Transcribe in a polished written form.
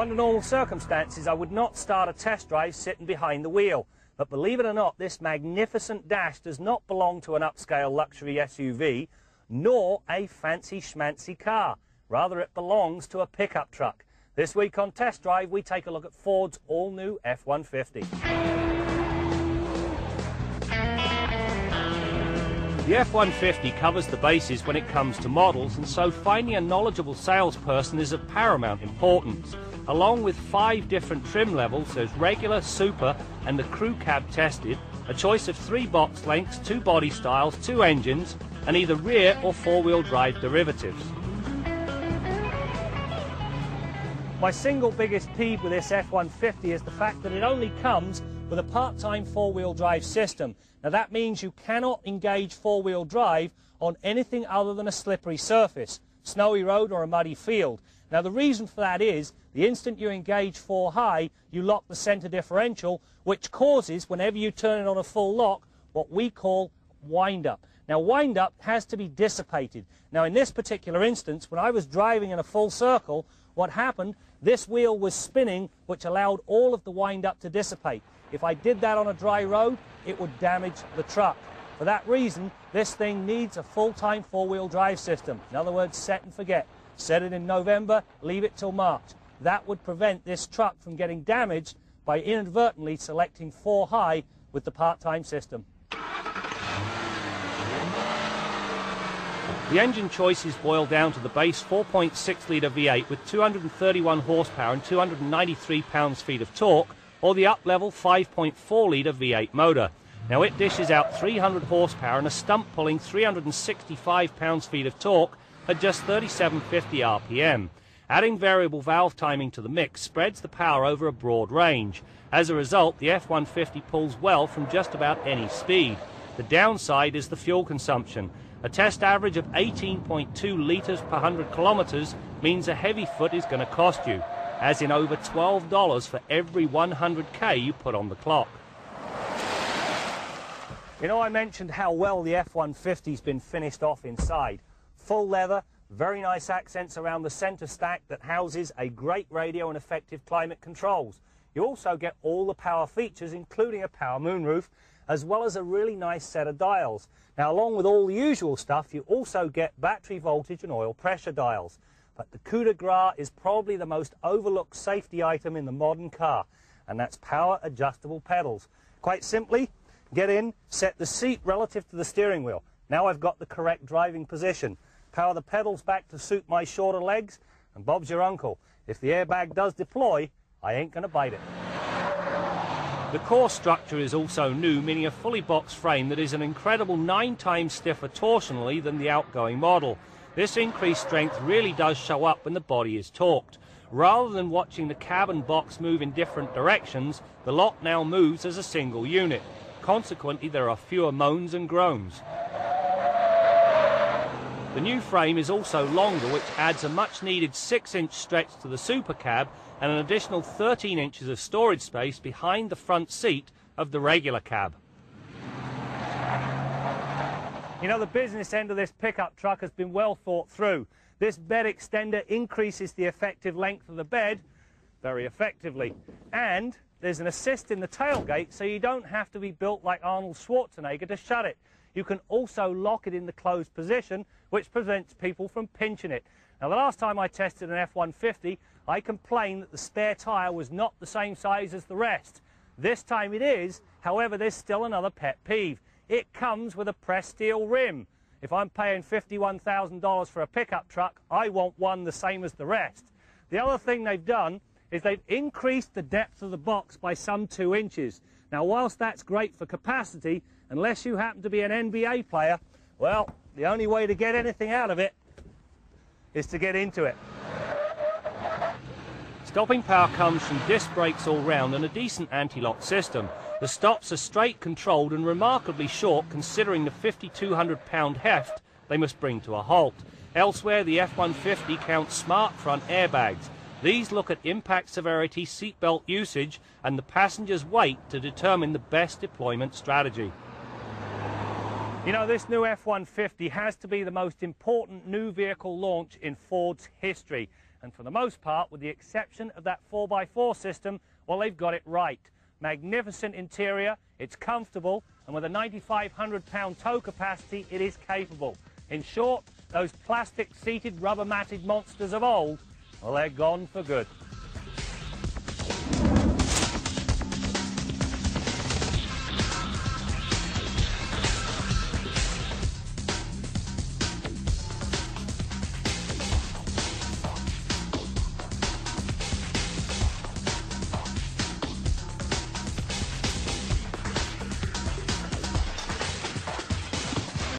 Now, under normal circumstances, I would not start a test drive sitting behind the wheel. But believe it or not, this magnificent dash does not belong to an upscale luxury SUV, nor a fancy schmancy car. Rather, it belongs to a pickup truck. This week on Test Drive, we take a look at Ford's all-new F-150. The F-150 covers the bases when it comes to models, and so finding a knowledgeable salesperson is of paramount importance. Along with 5 different trim levels, there's regular, super, and the crew cab tested, a choice of 3 box lengths, 2 body styles, 2 engines, and either rear or 4-wheel drive derivatives. My single biggest peeve with this F-150 is the fact that it only comes with a part-time 4-wheel drive system. Now that means you cannot engage 4-wheel drive on anything other than a slippery surface, snowy road or a muddy field. Now the reason for that is, the instant you engage 4 high, you lock the centre differential, which causes, whenever you turn it on a full lock, what we call wind-up. Now wind-up has to be dissipated. Now in this particular instance, when I was driving in a full circle, what happened, this wheel was spinning, which allowed all of the wind-up to dissipate. If I did that on a dry road, it would damage the truck. For that reason, this thing needs a full-time 4-wheel drive system. In other words, set and forget. Set it in November, leave it till March. That would prevent this truck from getting damaged by inadvertently selecting 4 high with the part-time system. The engine choices boil down to the base 4.6-litre V8 with 231 horsepower and 293 pounds-feet of torque, or the up-level 5.4-litre V8 motor. Now it dishes out 300 horsepower and a stump-pulling 365 pounds-feet of torque at just 3750 RPM. Adding variable valve timing to the mix spreads the power over a broad range. As a result, the F-150 pulls well from just about any speed. The downside is the fuel consumption. A test average of 18.2 litres per 100 kilometres means a heavy foot is going to cost you, as in over $12 for every 100k you put on the clock. You know, I mentioned how well the F-150's been finished off inside. Full leather, very nice accents around the centre stack that houses a great radio and effective climate controls. You also get all the power features, including a power moonroof, as well as a really nice set of dials. Now, along with all the usual stuff, you also get battery voltage and oil pressure dials. But the coup de grace is probably the most overlooked safety item in the modern car, and that's power adjustable pedals. Quite simply, get in, set the seat relative to the steering wheel. Now I've got the correct driving position. Power the pedals back to suit my shorter legs, and Bob's your uncle. If the airbag does deploy, I ain't gonna bite it. The core structure is also new, meaning a fully boxed frame that is an incredible 9 times stiffer torsionally than the outgoing model. This increased strength really does show up when the body is torqued. Rather than watching the cab and box move in different directions, the lot now moves as a single unit. Consequently, there are fewer moans and groans. The new frame is also longer, which adds a much-needed 6-inch stretch to the Super Cab and an additional 13 inches of storage space behind the front seat of the regular cab. You know, the business end of this pickup truck has been well thought through. This bed extender increases the effective length of the bed very effectively. And there's an assist in the tailgate, so you don't have to be built like Arnold Schwarzenegger to shut it. You can also lock it in the closed position, which prevents people from pinching it. Now, the last time I tested an F-150, I complained that the spare tyre was not the same size as the rest. This time it is. However, there's still another pet peeve. It comes with a pressed steel rim. If I'm paying $51,000 for a pickup truck, I want one the same as the rest. The other thing they've done is they've increased the depth of the box by some 2 inches. Now, whilst that's great for capacity, unless you happen to be an NBA player, well, the only way to get anything out of it is to get into it. Stopping power comes from disc brakes all round and a decent anti-lock system. The stops are straight controlled and remarkably short considering the 5,200 pound heft they must bring to a halt. Elsewhere, the F-150 counts smart front airbags. These look at impact severity, seatbelt usage and the passenger's weight to determine the best deployment strategy. You know, this new F-150 has to be the most important new vehicle launch in Ford's history. And for the most part, with the exception of that 4x4 system, well, they've got it right. Magnificent interior, it's comfortable, and with a 9,500 pound tow capacity, it is capable. In short, those plastic seated rubber matted monsters of old, well, they're gone for good.